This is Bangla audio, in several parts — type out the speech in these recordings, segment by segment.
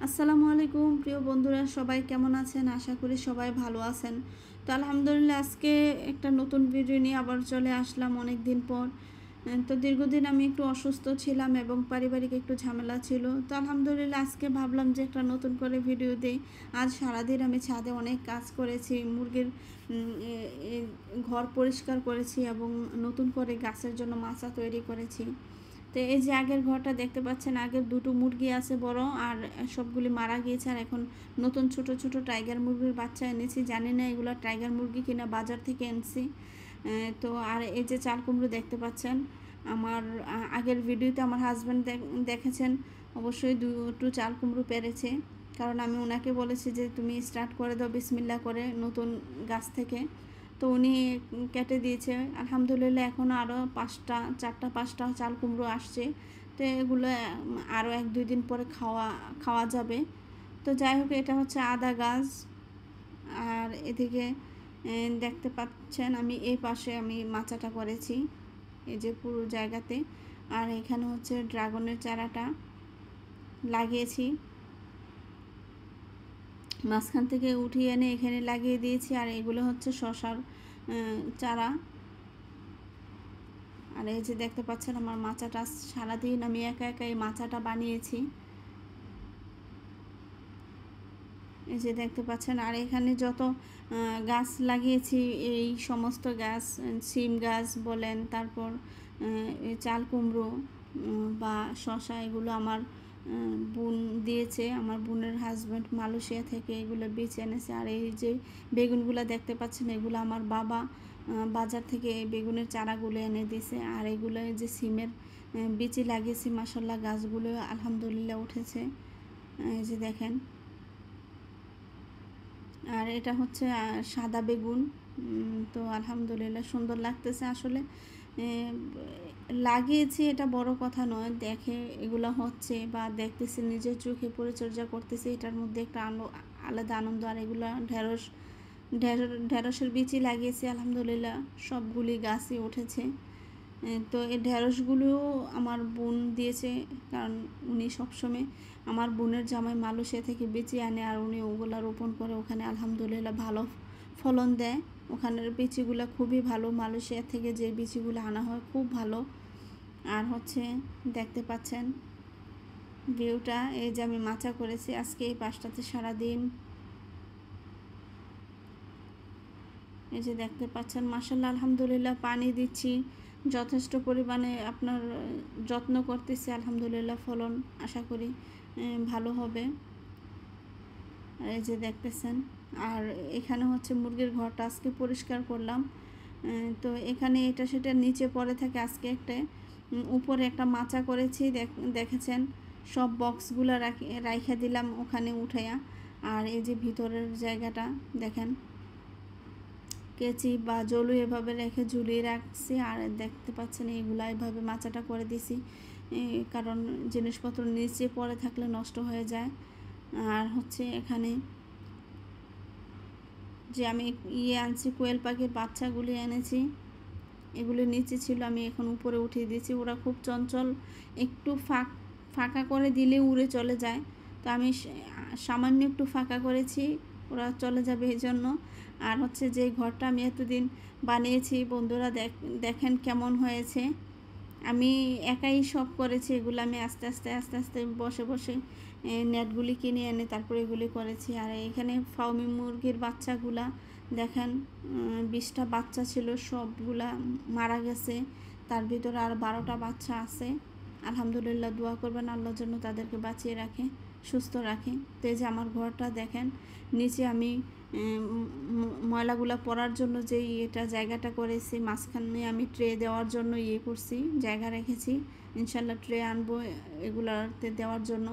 আসসালামু আলাইকুম প্রিয় বন্ধুরা, সবাই কেমন আছেন? আশা করি সবাই ভালো আছেন। তো আলহামদুলিল্লাহ আজকে একটা নতুন ভিডিও নিয়ে আবার চলে আসলাম অনেক দিন পর। তো দীর্ঘদিন আমি একটু অসুস্থ ছিলাম এবং পারিবারিক একটু ঝামেলা ছিল। তো আলহামদুলিল্লাহ আজকে ভাবলাম যে একটা নতুন করে ভিডিও দিই। আজ সারাদিন আমি ছাদে অনেক কাজ করেছি, মুরগির এ এ ঘর পরিষ্কার করেছি এবং নতুন করে গাছের জন্য মাচা তৈরি করেছি। তো এই যে আগের ঘরটা দেখতে পাচ্ছেন, আগের দুটো মুরগি আছে বড়, আর সবগুলি মারা গিয়েছে। আর এখন নতুন ছোট ছোট টাইগার মুরগির বাচ্চা এনেছি। জানি না এগুলো টাইগার মুরগি কিনা, বাজার থেকে এনেছি। তো আর এই যে চাল কুমড়ো দেখতে পাচ্ছেন, আমার আগের ভিডিওতে আমার হাজব্যান্ড দেখেছেন, অবশ্যই দুটো চাল কুমড়ো পেরেছে। কারণ আমি ওনাকে বলেছি যে তুমি স্টার্ট করে দাও বিসমিল্লা করে নতুন গাছ থেকে। তো উনি কেটে দিয়েছে। আলহামদুলিল্লাহ এখনও আরও চারটা পাঁচটা চাল কুমড়ো আসছে। তো এগুলো আরও 1-2 দিন পরে খাওয়া যাবে। তো যাই হোক, এটা হচ্ছে আদা গাছ। আর এদিকে দেখতে পাচ্ছেন আমি এই পাশে আমি মাচাটা করেছি, এই যে পুরো জায়গাতে। আর এখানে হচ্ছে ড্রাগনের চারাটা লাগিয়েছি, মাঝখান থেকে উঠিয়ে এনে এখানে লাগিয়ে দিয়েছি। আর এগুলো হচ্ছে শশার চারা। আর এই যে দেখতে পাচ্ছেন আমার মাচাটা, সারাদিন আমি একা একা এই মাচাটা বানিয়েছি, এই যে দেখতে পাচ্ছেন। আর এখানে যত গাছ লাগিয়েছি, এই সমস্ত গাছ, সিম গাছ বলেন, তারপর চাল কুমড়ো বা শশা, এগুলো আমার বোন দিয়েছে। আমার বোনের হাজব্যান্ড মালয়েশিয়া থেকে এগুলো বেছে এনেছে। আর এই যে বেগুনগুলো দেখতে পাচ্ছেন, এগুলো আমার বাবা বাজার থেকে বেগুনের চারাগুলো এনে দিয়েছে। আর এগুলো যে সিমের বিচি লাগিয়েছি, মাশাল্লাহ গাছগুলো আলহামদুলিল্লাহ উঠেছে, এই যে দেখেন। আর এটা হচ্ছে সাদা বেগুন। তো আলহামদুলিল্লাহ সুন্দর লাগতেছে আসলে। লাগিয়েছি এটা বড় কথা নয়, দেখে এগুলো হচ্ছে বা দেখতেছি, নিজের চোখে পরিচর্যা করতেছি, এটার মধ্যে একটা আলাদা আনন্দ। আর এগুলো ঢেঁড়সের বীজই লাগিয়েছি, আলহামদুলিল্লাহ সবগুলি গাছই উঠেছে। তো এই ঢেঁড়সগুলোও আমার বোন দিয়েছে, কারণ উনি সবসময় আমার বোনের জামাই মালয়েশিয়া থেকে বেচে আনে, আর উনি ওগুলা রোপণ করে ওখানে, আলহামদুলিল্লাহ ভালো ফলন দেয়। ওখানের বিচিগুলো খুবই ভালো, মালয়েশিয়া থেকে যে বিচিগুলো আনা হয় খুব ভালো। আর হচ্ছে দেখতে পাচ্ছেন ভিউটা, এই যে আমি মাচা করেছি আজকে এই পাশটাতে সারাদিন, এই যে দেখতে পাচ্ছেন। মাশাআল্লাহ আলহামদুলিল্লাহ পানি দিচ্ছি যথেষ্ট পরিমাণে, আপনার যত্ন করতেছি, আলহামদুলিল্লাহ ফলন আশা করি ভালো হবে। আর এই যে দেখতেছেন। আর এখানে হচ্ছে মুরগির ঘরটা আজকে পরিষ্কার করলাম। তো এখানে এটা সেটা নিচে পড়ে থাকে, আজকে একটা উপরে একটা মাচা করেছি, দেখেছেন। সব বক্সগুলো রাইখা দিলাম ওখানে উঠাইয়া। আর এই যে ভিতরের জায়গাটা দেখেন, কেচি বা জলু এভাবে রেখে ঝুলিয়ে রাখছি। আর দেখতে পাচ্ছেন এইগুলা এভাবে মাচাটা করে দিছি, কারণ জিনিসপত্র নিচে পড়ে থাকলে নষ্ট হয়ে যায়। আর হচ্ছে এখানে যে আমি আনছি, কোয়েল পাখির বাচ্চাগুলি এনেছি, এগুলি নিচে ছিল, আমি এখন উপরে উঠিয়ে দিয়েছি। ওরা খুব চঞ্চল, একটু ফাঁকা করে দিলে উড়ে চলে যায়। তো আমি সামান্য একটু ফাঁকা করেছি, ওরা চলে যাবে এই জন্য। আর হচ্ছে যে ঘরটা আমি এতদিন বানিয়েছি, বন্ধুরা দেখেন কেমন হয়েছে। আমি একাই সব করেছি এগুলো, আমি আস্তে আস্তে বসে বসে নেটগুলি কিনে এনে তারপরে এগুলি করেছি। আর এখানে ফাউমি মুরগির বাচ্চাগুলা দেখেন, 20টা বাচ্চা ছিল, সবগুলা মারা গেছে। তার ভিতরে আর 12টা বাচ্চা আছে। আলহামদুলিল্লাহ দোয়া করবেন আল্লাহর জন্য তাদেরকে বাঁচিয়ে রাখে, সুস্থ রাখে। তো এই যে আমার ঘরটা দেখেন, নিচে আমি ময়লাগুলা পড়ার জন্য যে এটা জায়গাটা করেছি, মাঝখানে আমি ট্রে দেওয়ার জন্য করছি, জায়গা রেখেছি। ইনশাল্লাহ ট্রে আনবো এগুলাতে দেওয়ার জন্য,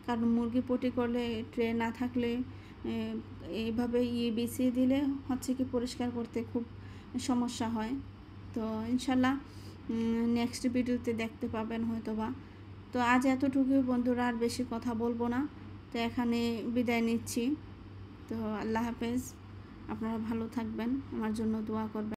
কারণ মুরগি পটি করলে ট্রে না থাকলে এইভাবে বিছিয়ে দিলে হচ্ছে কি পরিষ্কার করতে খুব সমস্যা হয়। তো ইনশাল্লাহ নেক্সট ভিডিওতে দেখতে পাবেন হয়তো বা। তো আজ এতটুকুই বন্ধুরা, আর বেশি কথা বলবো না। তো এখানে বিদায় নিচ্ছি। তো আল্লাহ হাফেজ, আপনারা ভালো থাকবেন, আমার জন্য দোয়া করবেন।